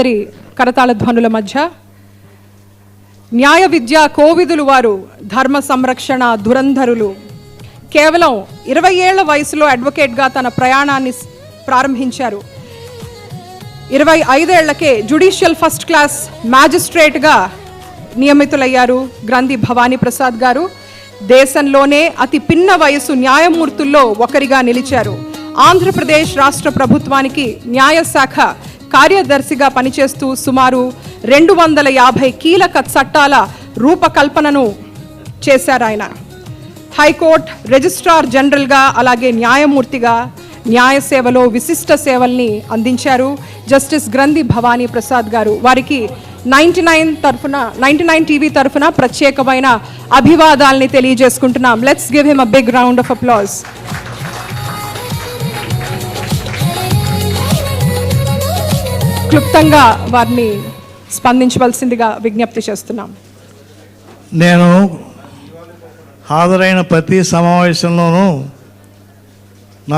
కరతాళ ధ్వనుల మధ్య న్యాయ విద్యా కోవిదులు వారు ధర్మ సంరక్షణ దురంధరులు కేవలం 20 ఏళ్ల వయసులో అడ్వకేట్గా తన ప్రయాణాన్ని ప్రారంభించారు. 25 ఏళ్లకే జ్యుడిషియల్ ఫస్ట్ క్లాస్ మ్యాజిస్ట్రేట్గా నియమితులయ్యారు గ్రంథి భవానీ ప్రసాద్ గారు. దేశంలోనే అతి పిన్న వయసు న్యాయమూర్తుల్లో ఒకరిగా నిలిచారు. ఆంధ్రప్రదేశ్ రాష్ట్ర ప్రభుత్వానికి న్యాయశాఖ కార్యదర్శిగా పనిచేస్తూ సుమారు 250 కీలక చట్టాల రూపకల్పనను చేశారు. ఆయన హైకోర్టు రిజిస్ట్రార్ జనరల్గా అలాగే న్యాయమూర్తిగా న్యాయ సేవలో విశిష్ట సేవల్ని అందించారు జస్టిస్ గ్రంథి భవానీ ప్రసాద్ గారు. వారికి 99 టీవీ తరఫున ప్రత్యేకమైన అభివాదాల్ని తెలియజేసుకుంటున్నాం. Let's give him a big round of applause. క్లుప్తంగా వారిని స్పందించవలసిందిగా విజ్ఞప్తి చేస్తున్నాం. నేను హాజరైన ప్రతి సమావేశంలోనూ